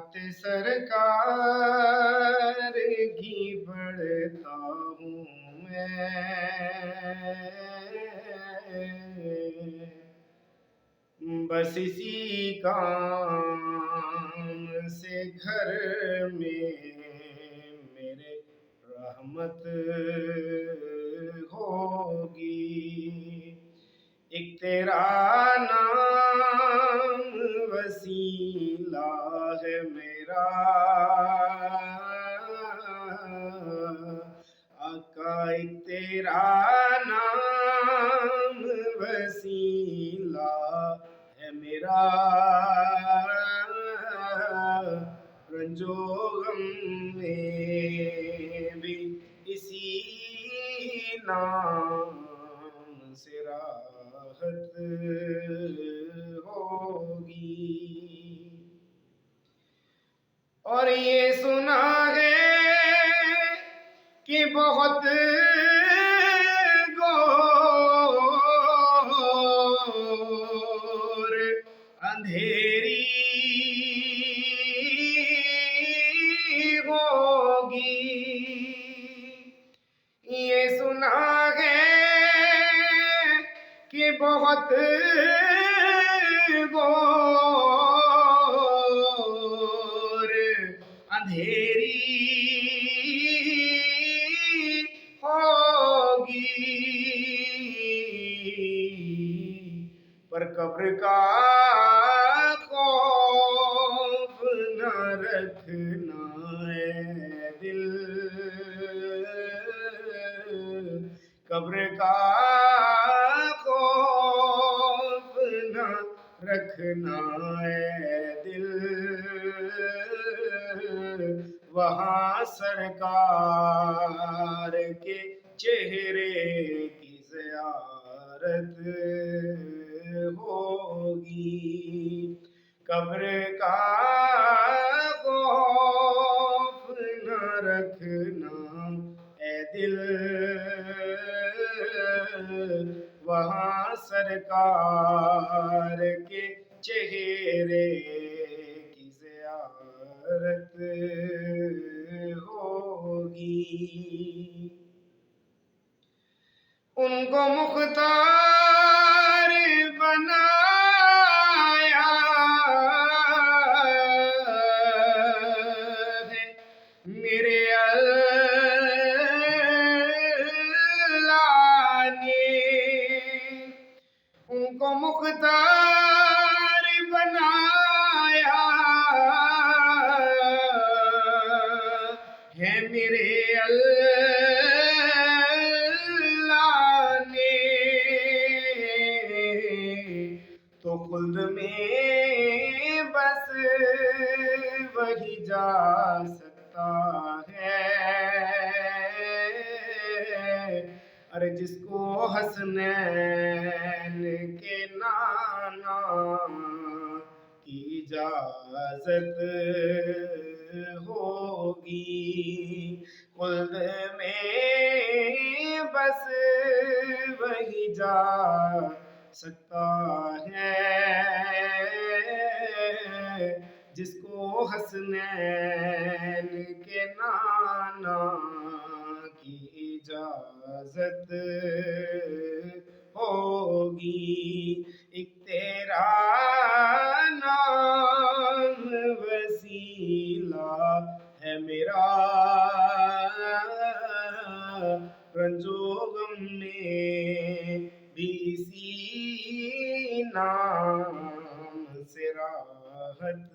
नात सरकार की पढ़ता हूँ मैं, बस इसी काम से घर में मेरे रहमत होगी। एक तेरा नाम वसीला है मेरा, आका एक तेरा नाम वसीला है मेरा, रंजो गम में भी इसी नाम से राहत होगी। और ये सुना है कि बहुत घोर अंधेरी होगी। ये सुना है कि बहुत घोर अंधेरी होगी, पर कब्र का खौफ न रखना है दिल, कब्र का खौफ न रखना है दिल, वहाँ सरकार के चेहरे की ज़ियारत होगी। कब्र का खौफ न रखना है दिल, वहाँ सरकार के चेहरे की ज़ियारत होगी। उनको मुख्तार बनाया है मेरे अल्लाह ने, उनको मुख्तार बनाया है मेरे अल्लाह ने, तो खुल्द में बस वही जा सकता है। अरे जिसको हसनैन के नाना की इजाजत होगी, खुल्द में बस वही जा सकता है जिसको हसनैन के नाना की इजाजत होगी। एक तेरा नाम वसीला है मेरा, रंजो गम में भी इसी नाम से राहत